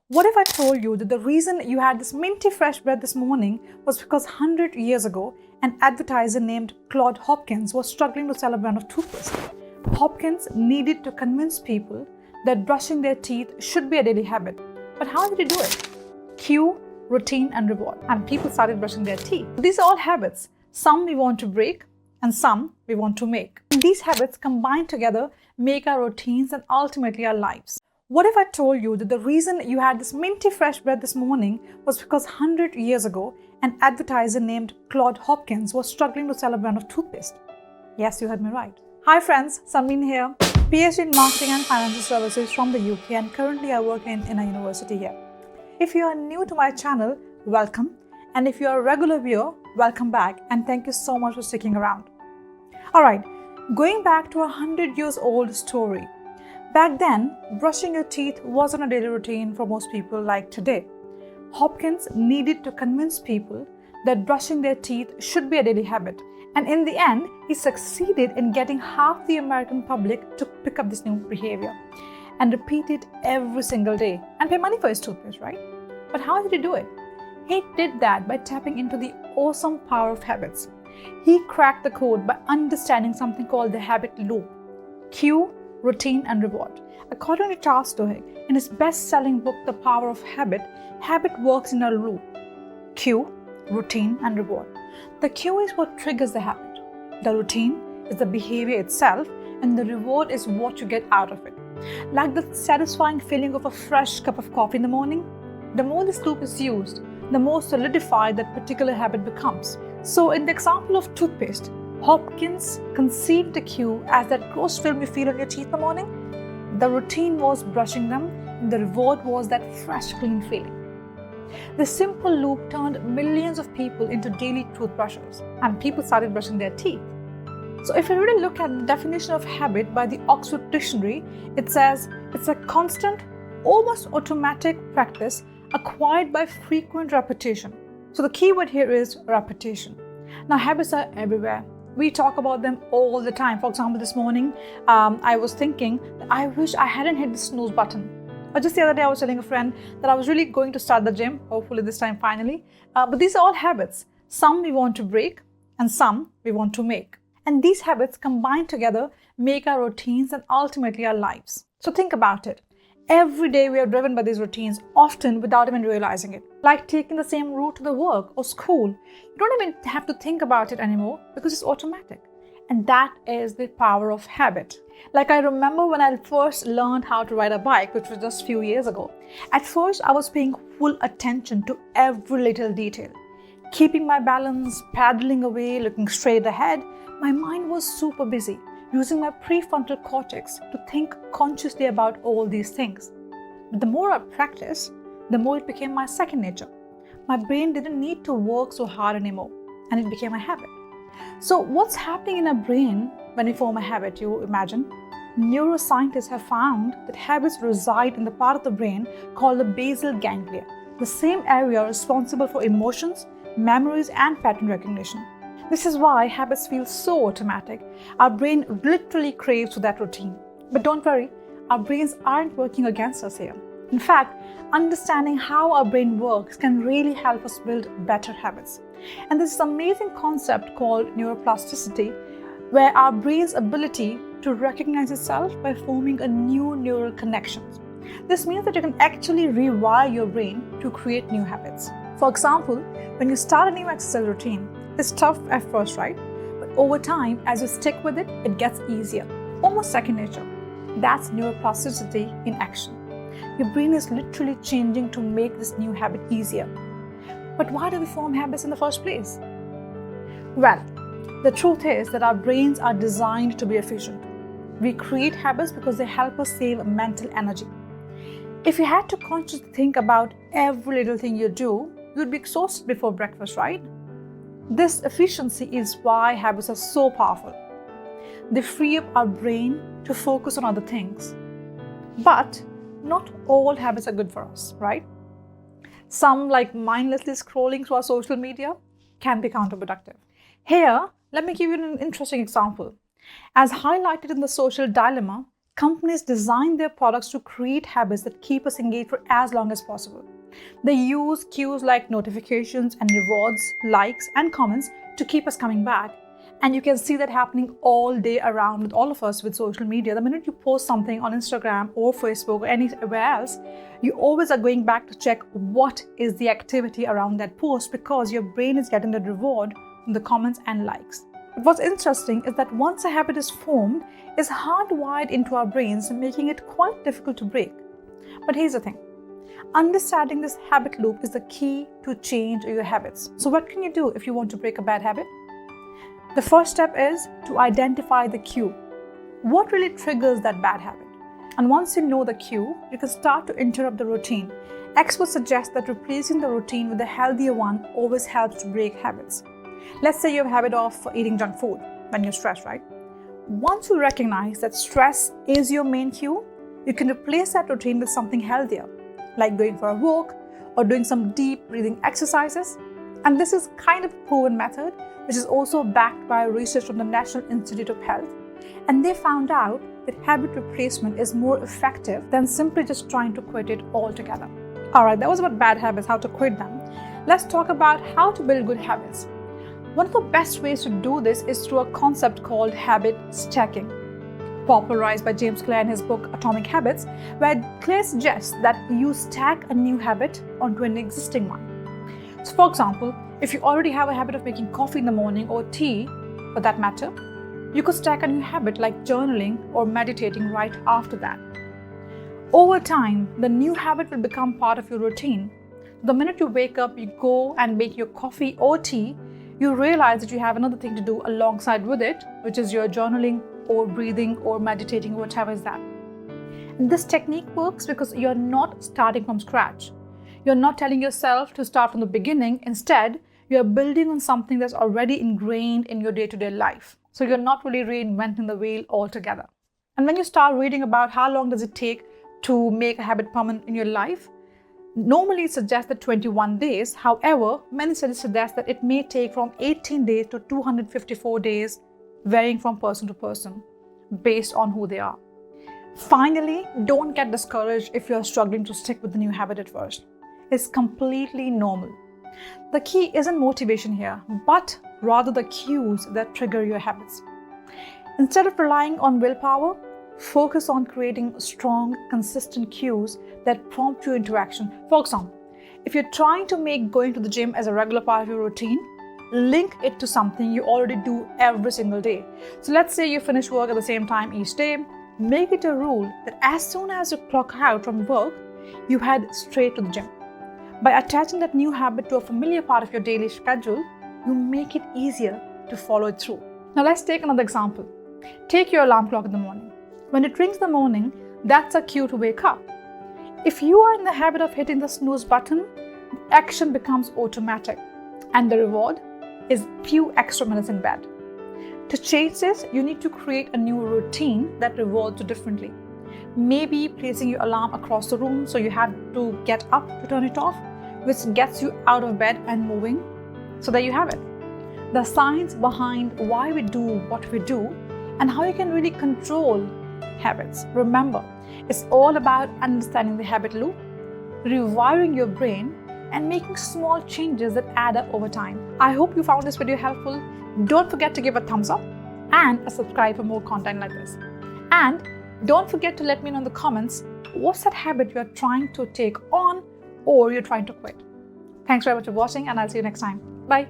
What if I told you that the reason you had this minty fresh bread this morning was because 100 years ago, an advertiser named Claude Hopkins was struggling to sell a brand of toothpaste. Hopkins needed to convince people that brushing their teeth should be a daily habit. But how did he do it? Cue, routine, and reward. And people started brushing their teeth. These are all habits. Some we want to break and some we want to make. And these habits combined together make our routines and ultimately our lives. What if I told you that the reason you had this minty fresh bread this morning was because 100 years ago, an advertiser named Claude Hopkins was struggling to sell a brand of toothpaste? Yes, you heard me right. Hi friends, Samreen here, PhD in Marketing and Financial Services from the UK, and currently I work in a university here. If you are new to my channel, welcome. And if you are a regular viewer, welcome back, and thank you so much for sticking around. Alright, going back to a 100 years old story. Back then, brushing your teeth wasn't a daily routine for most people like today. Hopkins needed to convince people that brushing their teeth should be a daily habit. And in the end, he succeeded in getting half the American public to pick up this new behavior and repeat it every single day and pay money for his toothpaste, right? But how did he do it? He did that by tapping into the awesome power of habits. He cracked the code by understanding something called the habit loop. Cue, routine, and reward. According to Charles Duhigg, in his best-selling book, The Power of Habit, habit works in a loop. Cue, routine, and reward. The cue is what triggers the habit. The routine is the behavior itself, and the reward is what you get out of it. Like the satisfying feeling of a fresh cup of coffee in the morning, the more this loop is used, the more solidified that particular habit becomes. So in the example of toothpaste, Hopkins conceived the cue as that gross film you feel on your teeth in the morning. The routine was brushing them, and the reward was that fresh, clean feeling. The simple loop turned millions of people into daily toothbrushes, and people started brushing their teeth. So if you really look at the definition of habit by the Oxford Dictionary, it says it's a constant, almost automatic practice acquired by frequent repetition. So the key word here is repetition. Now habits are everywhere. We talk about them all the time. For example, this morning, I was thinking that I wish I hadn't hit the snooze button. Or just the other day, I was telling a friend that I was really going to start the gym, hopefully this time finally. But these are all habits. Some we want to break and some we want to make. And these habits combined together make our routines and ultimately our lives. So think about it. Every day we are driven by these routines, often without even realizing it. Like taking the same route to the work or school. You don't even have to think about it anymore because it's automatic. And that is the power of habit. Like I remember when I first learned how to ride a bike, which was just a few years ago. At first, I was paying full attention to every little detail. Keeping my balance, paddling away, looking straight ahead. My mind was super busy, using my prefrontal cortex to think consciously about all these things. But the more I practiced, the more it became my second nature. My brain didn't need to work so hard anymore, and it became a habit. So what's happening in our brain when we form a habit, you imagine? Neuroscientists have found that habits reside in the part of the brain called the basal ganglia, the same area responsible for emotions, memories, and pattern recognition. This is why habits feel so automatic. Our brain literally craves for that routine. But don't worry, our brains aren't working against us here. In fact, understanding how our brain works can really help us build better habits. And this is an amazing concept called neuroplasticity, where our brain's ability to recognize itself by forming a new neural connections. This means that you can actually rewire your brain to create new habits. For example, when you start a new exercise routine, it's tough at first, right? But over time, as you stick with it, it gets easier, almost second nature. That's neuroplasticity in action. Your brain is literally changing to make this new habit easier. But why do we form habits in the first place? Well, the truth is that our brains are designed to be efficient. We create habits because they help us save mental energy. If you had to consciously think about every little thing you do, you'd be exhausted before breakfast, right? This efficiency is why habits are so powerful. They free up our brain to focus on other things. But not all habits are good for us, right? Some, like mindlessly scrolling through our social media, can be counterproductive. Here, let me give you an interesting example. As highlighted in The Social Dilemma, companies design their products to create habits that keep us engaged for as long as possible. They use cues like notifications and rewards, likes and comments to keep us coming back. And you can see that happening all day around with all of us with social media. The minute you post something on Instagram or Facebook or anywhere else, you always are going back to check what is the activity around that post, because your brain is getting the reward from the comments and likes. But what's interesting is that once a habit is formed, it's hardwired into our brains, making it quite difficult to break. But here's the thing. Understanding this habit loop is the key to change your habits. So what can you do if you want to break a bad habit? The first step is to identify the cue. What really triggers that bad habit? And once you know the cue, you can start to interrupt the routine. Experts suggest that replacing the routine with a healthier one always helps to break habits. Let's say you have a habit of eating junk food when you're stressed, right? Once you recognize that stress is your main cue, you can replace that routine with something healthier, like going for a walk or doing some deep breathing exercises. And this is kind of a proven method, which is also backed by research from the National Institute of Health. And they found out that habit replacement is more effective than simply just trying to quit it altogether. Alright, that was about bad habits, how to quit them. Let's talk about how to build good habits. One of the best ways to do this is through a concept called habit stacking, popularized by James Clear in his book Atomic Habits, where Clear suggests that you stack a new habit onto an existing one. So for example, if you already have a habit of making coffee in the morning, or tea for that matter, you could stack a new habit like journaling or meditating right after that. Over time, the new habit will become part of your routine. The minute you wake up, you go and make your coffee or tea, you realize that you have another thing to do alongside with it, which is your journaling or breathing or meditating, whatever is that. And this technique works because you're not starting from scratch. You're not telling yourself to start from the beginning. Instead, you're building on something that's already ingrained in your day-to-day life. So you're not really reinventing the wheel altogether. And when you start reading about how long does it take to make a habit permanent in your life, normally it suggests that 21 days. However, many studies suggest that it may take from 18 days to 254 days, varying from person to person, based on who they are. Finally, don't get discouraged if you're struggling to stick with the new habit at first. It's completely normal. The key isn't motivation here, but rather the cues that trigger your habits. Instead of relying on willpower, focus on creating strong, consistent cues that prompt you into action. For example, if you're trying to make going to the gym as a regular part of your routine, link it to something you already do every single day. So let's say you finish work at the same time each day. Make it a rule that as soon as you clock out from work, you head straight to the gym. By attaching that new habit to a familiar part of your daily schedule, you make it easier to follow it through. Now let's take another example. Take your alarm clock in the morning. When it rings in the morning, that's a cue to wake up. If you are in the habit of hitting the snooze button, action becomes automatic, and the reward is few extra minutes in bed. To change this, you need to create a new routine that rewards you differently. Maybe placing your alarm across the room so you have to get up to turn it off, which gets you out of bed and moving. So there you have it. The science behind why we do what we do and how you can really control habits. Remember, it's all about understanding the habit loop, rewiring your brain, and making small changes that add up over time. I hope you found this video helpful. Don't forget to give a thumbs up and a subscribe for more content like this. And don't forget to let me know in the comments what's that habit you're trying to take on or you're trying to quit. Thanks very much for watching, and I'll see you next time. Bye.